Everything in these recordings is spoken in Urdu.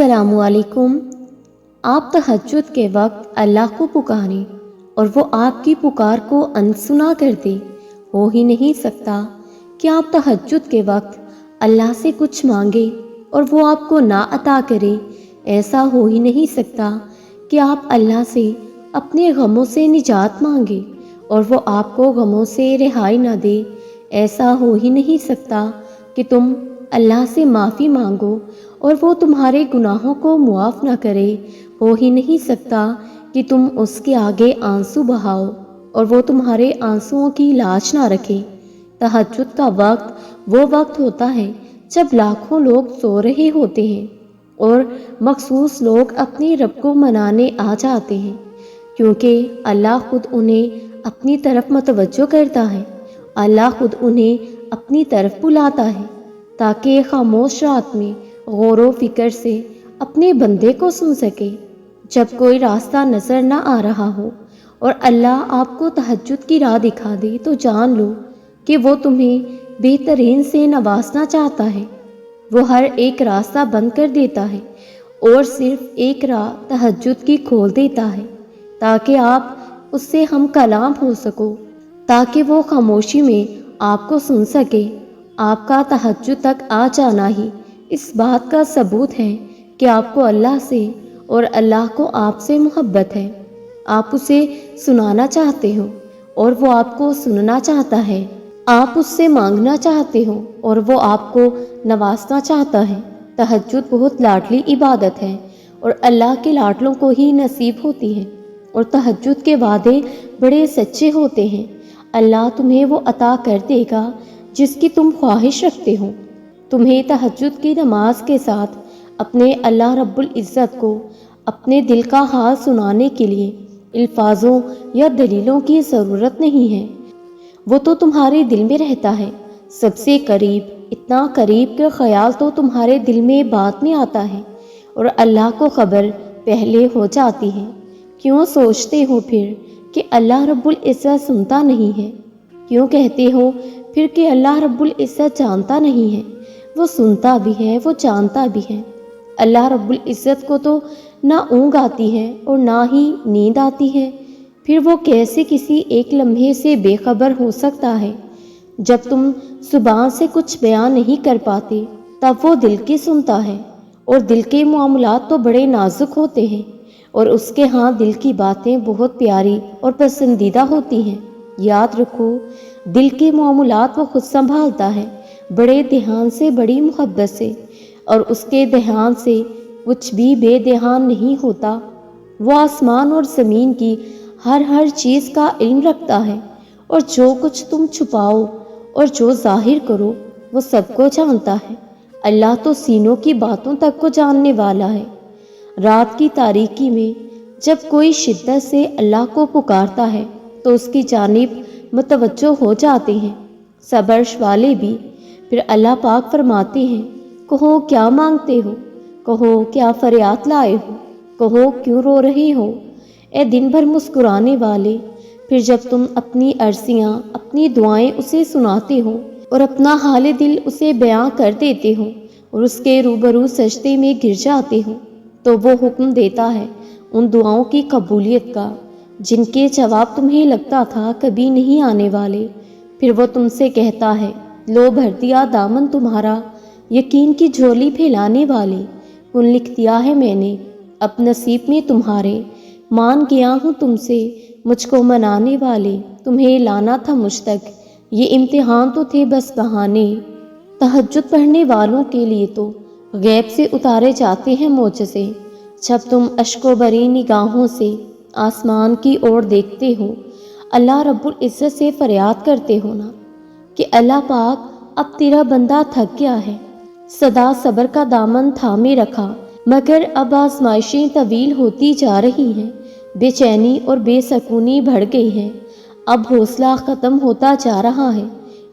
السلام علیکم۔ آپ تہجد کے وقت اللہ کو پکاریں اور وہ آپ کی پکار کو انسنا کر دے۔ ہو ہی نہیں سکتا کہ آپ تہجد کے وقت اللہ سے کچھ مانگے اور وہ آپ کو نہ عطا کرے۔ ایسا ہو ہی نہیں سکتا کہ آپ اللہ سے اپنے غموں سے نجات مانگے اور وہ آپ کو غموں سے رہائی نہ دے۔ ایسا ہو ہی نہیں سکتا کہ تم اللہ سے معافی مانگو اور وہ تمہارے گناہوں کو معاف نہ کرے۔ ہو ہی نہیں سکتا کہ تم اس کے آگے آنسو بہاؤ اور وہ تمہارے آنسوؤں کی لاج نہ رکھے۔ تہجد کا وقت وہ وقت ہوتا ہے جب لاکھوں لوگ سو رہے ہوتے ہیں اور مخصوص لوگ اپنے رب کو منانے آ جاتے ہیں، کیونکہ اللہ خود انہیں اپنی طرف متوجہ کرتا ہے۔ اللہ خود انہیں اپنی طرف بلاتا ہے تاکہ خاموش رات میں غور و فکر سے اپنے بندے کو سن سکے۔ جب کوئی راستہ نظر نہ آ رہا ہو اور اللہ آپ کو تہجد کی راہ دکھا دے تو جان لو کہ وہ تمہیں بہترین سے نوازنا چاہتا ہے۔ وہ ہر ایک راستہ بند کر دیتا ہے اور صرف ایک راہ تہجد کی کھول دیتا ہے تاکہ آپ اس سے ہم کلام ہو سکو، تاکہ وہ خاموشی میں آپ کو سن سکے۔ آپ کا تہجد تک آ جانا ہی اس بات کا ثبوت ہے کہ آپ کو اللہ سے اور اللہ کو آپ سے محبت ہے۔ آپ اسے سنانا چاہتے ہو اور وہ آپ کو سننا چاہتا ہے۔ آپ اس سے مانگنا چاہتے ہو اور وہ آپ کو نوازنا چاہتا ہے۔ تہجد بہت لاڈلی عبادت ہے اور اللہ کے لاڈلوں کو ہی نصیب ہوتی ہے، اور تہجد کے وعدے بڑے سچے ہوتے ہیں۔ اللہ تمہیں وہ عطا کر دے گا جس کی تم خواہش رکھتے ہو۔ تمہیں تہجد کی نماز کے ساتھ اپنے اللہ رب العزت کو اپنے دل کا حال سنانے کے لیے الفاظوں یا دلیلوں کی ضرورت نہیں ہے۔ وہ تو تمہارے دل میں رہتا ہے، سب سے قریب، اتنا قریب کہ خیال تو تمہارے دل میں بعد میں آتا ہے اور اللہ کو خبر پہلے ہو جاتی ہے۔ کیوں سوچتے ہو پھر کہ اللہ رب العزت سنتا نہیں ہے؟ کیوں کہتے ہو پھر کہ اللہ رب العزت جانتا نہیں ہے؟ وہ سنتا بھی ہے، وہ جانتا بھی ہے۔ اللہ رب العزت کو تو نہ اونگ آتی ہے اور نہ ہی نیند آتی ہے، پھر وہ کیسے کسی ایک لمحے سے بے خبر ہو سکتا ہے؟ جب تم زبان سے کچھ بیان نہیں کر پاتے تب وہ دل کی سنتا ہے، اور دل کے معاملات تو بڑے نازک ہوتے ہیں اور اس کے ہاں دل کی باتیں بہت پیاری اور پسندیدہ ہوتی ہیں۔ یاد رکھو، دل کے معاملات وہ خود سنبھالتا ہے، بڑے دھیان سے، بڑی محبت سے، اور اس کے دھیان سے کچھ بھی بے دھیان نہیں ہوتا۔ وہ آسمان اور زمین کی ہر چیز کا علم رکھتا ہے، اور جو کچھ تم چھپاؤ اور جو ظاہر کرو وہ سب کو جانتا ہے۔ اللہ تو سینوں کی باتوں تک کو جاننے والا ہے۔ رات کی تاریکی میں جب کوئی شدت سے اللہ کو پکارتا ہے تو اس کی جانب متوجہ ہو جاتے ہیں صبر والے بھی۔ پھر اللہ پاک فرماتے ہیں، کہو کیا مانگتے ہو، کہو کیا فریاد لائے ہو، کہو کیوں رو رہے ہو، اے دن بھر مسکرانے والے۔ پھر جب تم اپنی عرضیاں، اپنی دعائیں اسے سناتے ہو اور اپنا حال دل اسے بیان کر دیتے ہو اور اس کے روبرو سجدے میں گر جاتے ہو تو وہ حکم دیتا ہے ان دعاؤں کی قبولیت کا جن کے جواب تمہیں لگتا تھا کبھی نہیں آنے والے۔ پھر وہ تم سے کہتا ہے، لو بھر دیا دامن تمہارا، یقین کی جھولی پھیلانے والے، کن لکھ دیا ہے میں نے اب نصیب میں تمہارے، مان گیا ہوں تم سے مجھ کو منانے والے، تمہیں لانا تھا مجھ تک، یہ امتحان تو تھے بس بہانے۔ تہجد پڑھنے والوں کے لیے تو غیب سے اتارے جاتے ہیں معجزے۔ جب تم اشک و بری نگاہوں سے آسمان کی اور دیکھتے ہو، اللہ رب العزت سے فریاد کرتے ہو نا کہ اللہ پاک اب تیرا بندہ تھک گیا ہے، سدا صبر کا دامن تھامے رکھا، مگر اب آزمائشیں طویل ہوتی جا رہی ہیں، بے چینی اور بے سکونی بڑھ گئی ہے، اب حوصلہ ختم ہوتا جا رہا ہے۔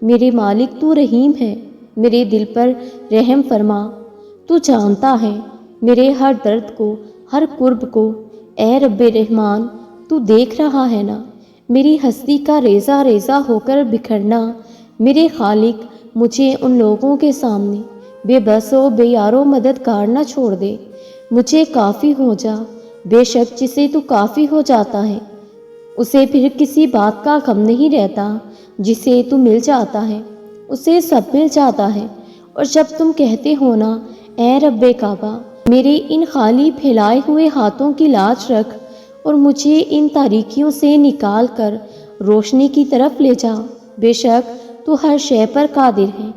میرے مالک تو رحیم ہے، میرے دل پر رحم فرما، تو جانتا ہے میرے ہر درد کو، ہر قرب کو، اے رب رحمان تو دیکھ رہا ہے نا میری ہستی کا ریزہ ریزہ ہو کر بکھرنا۔ میرے خالق مجھے ان لوگوں کے سامنے بے بس و بے یار و مددگار نہ چھوڑ دے۔ مجھے کافی ہو جا۔ بے شک جسے تو کافی ہو جاتا ہے اسے پھر کسی بات کا غم نہیں رہتا، جسے تو مل جاتا ہے اسے سب مل جاتا ہے۔ اور جب تم کہتے ہو نا اے رب کعبہ میرے ان خالی پھیلائے ہوئے ہاتھوں کی لاج رکھ اور مجھے ان تاریکیوں سے نکال کر روشنی کی طرف لے جا، بے شک تو ہر شے پر قادر ہے۔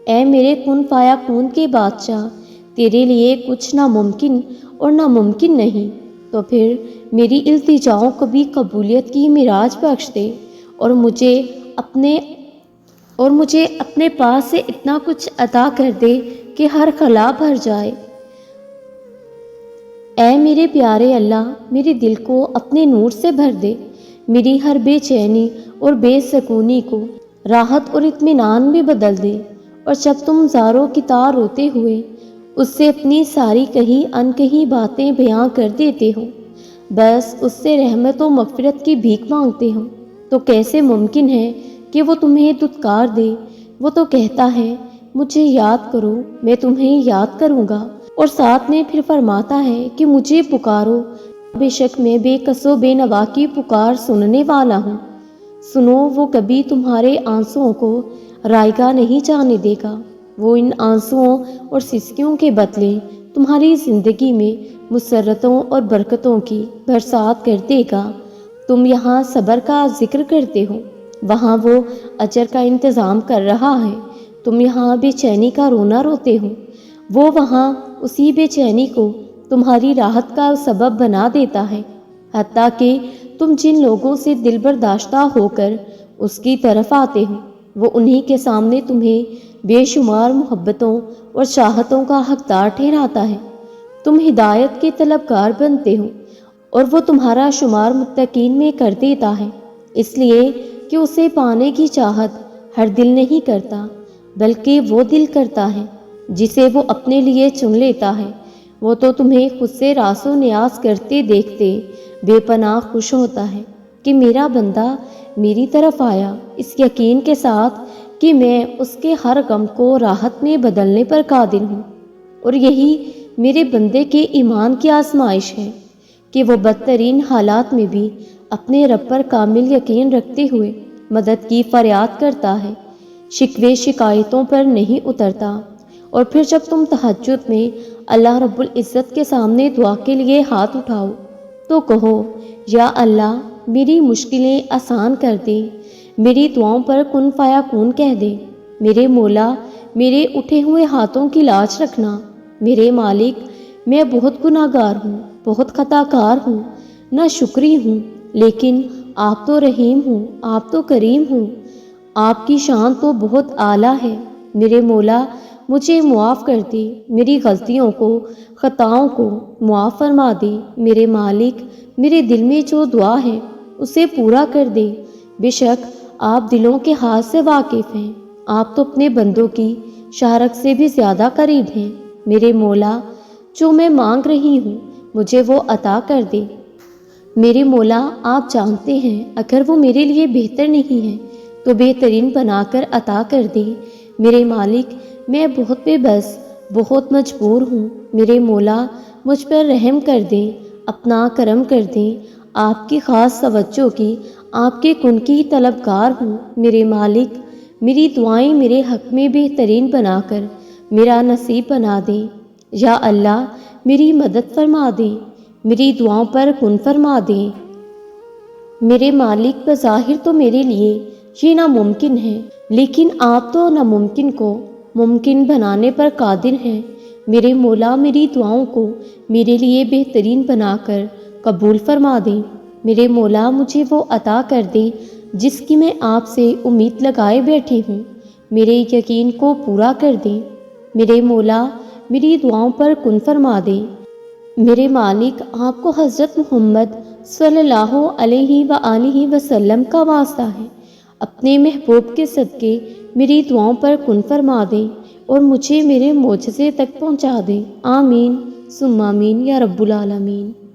اے میرے کن فایا کون کے بادشاہ، تیرے لیے کچھ ناممکن اور ناممکن نہیں، تو پھر میری التجاؤں کو بھی قبولیت کی معراج بخش دے اور مجھے اپنے پاس سے اتنا کچھ عطا کر دے کہ ہر خلا بھر جائے۔ اے میرے پیارے اللہ میرے دل کو اپنے نور سے بھر دے، میری ہر بے چینی اور بے سکونی کو راحت اور اطمینان میں بدل دے۔ اور جب تم زاروں کی تار روتے ہوئے اس سے اپنی ساری کہیں انکہی باتیں بیان کر دیتے ہو، بس اس سے رحمت و مغفرت کی بھیک مانگتے ہو، تو کیسے ممکن ہے کہ وہ تمہیں دھتکار دے؟ وہ تو کہتا ہے مجھے یاد کرو میں تمہیں یاد کروں گا، اور ساتھ میں پھر فرماتا ہے کہ مجھے پکارو، بے شک میں بے کس و بے نوا کی پکار سننے والا ہوں۔ سنو وہ کبھی تمہارے آنسوؤں کو رائگاں نہیں جانے دے گا، وہ ان آنسوؤں اور سسکیوں کے بدلے تمہاری زندگی میں مسرتوں اور برکتوں کی برسات کر دے گا۔ تم یہاں صبر کا ذکر کرتے ہو، وہاں وہ اجر کا انتظام کر رہا ہے۔ تم یہاں بے چینی کا رونا روتے ہو، وہ وہاں اسی بے چینی کو تمہاری راحت کا سبب بنا دیتا ہے۔ حتیٰ کہ تم جن لوگوں سے دل برداشتہ ہو کر اس کی طرف آتے ہو، وہ انہی کے سامنے تمہیں بے شمار محبتوں اور چاہتوں کا حقدار ٹھہراتا ہے۔ تم ہدایت کے طلبگار بنتے ہو اور وہ تمہارا شمار متقین میں کر دیتا ہے، اس لیے کہ اسے پانے کی چاہت ہر دل نہیں کرتا، بلکہ وہ دل کرتا ہے جسے وہ اپنے لیے چن لیتا ہے۔ وہ تو تمہیں خود سے راس و نیاز کرتے دیکھتے بے پناہ خوش ہوتا ہے کہ میرا بندہ میری طرف آیا، اس یقین کے ساتھ کہ میں اس کے ہر غم کو راحت میں بدلنے پر قادر ہوں۔ اور یہی میرے بندے کے ایمان کی آزمائش ہے کہ وہ بدترین حالات میں بھی اپنے رب پر کامل یقین رکھتے ہوئے مدد کی فریاد کرتا ہے، شکوے شکایتوں پر نہیں اترتا۔ اور پھر جب تم تہجد میں اللہ رب العزت کے سامنے دعا کے لیے ہاتھ اٹھاؤ تو کہو یا اللہ میری مشکلیں آسان کر دے، میری دعاؤں پر کن فایا کون کہہ دے۔ میرے مولا میرے اٹھے ہوئے ہاتھوں کی لاج رکھنا، میرے مالک میں بہت گناہ گار ہوں، بہت خطا کار ہوں، نہ شکری ہوں، لیکن آپ تو رحیم ہوں، آپ تو کریم ہوں، آپ کی شان تو بہت اعلیٰ ہے۔ میرے مولا مجھے معاف کر دے، میری غلطیوں کو خطاؤں کو معاف فرما دے۔ میرے مالک میرے دل میں جو دعا ہے اسے پورا کر دے، بے شک آپ دلوں کے حال سے واقف ہیں، آپ تو اپنے بندوں کی شارک سے بھی زیادہ قریب ہیں۔ میرے مولا جو میں مانگ رہی ہوں مجھے وہ عطا کر دے۔ میرے مولا آپ جانتے ہیں اگر وہ میرے لیے بہتر نہیں ہے تو بہترین بنا کر عطا کر دے۔ میرے مالک میں بہت بے بس، بہت مجبور ہوں، میرے مولا مجھ پر رحم کر دیں، اپنا کرم کر دیں۔ آپ کی خاص توجہ کی، آپ کے کن کی طلبگار ہوں۔ میرے مالک میری دعائیں میرے حق میں بہترین بنا کر میرا نصیب بنا دیں۔ یا اللہ میری مدد فرما دیں، میری دعاؤں پر کن فرما دیں۔ میرے مالک بظاہر تو میرے لیے یہ ناممکن ہے، لیکن آپ تو ناممکن کو ممکن بنانے پر قادر ہیں۔ میرے مولا میری دعاؤں کو میرے لیے بہترین بنا کر قبول فرما دیں۔ میرے مولا مجھے وہ عطا کر دیں جس کی میں آپ سے امید لگائے بیٹھی ہوں، میرے یقین کو پورا کر دیں۔ میرے مولا میری دعاؤں پر کن فرما دیں۔ میرے مالک آپ کو حضرت محمد صلی اللہ علیہ وآلہ وسلم کا واسطہ ہے، اپنے محبوب کے صدقے میری دعاؤں پر کن فرما دیں اور مجھے میرے معجزے تک پہنچا دیں۔ آمین ثم آمین یا رب العالمین۔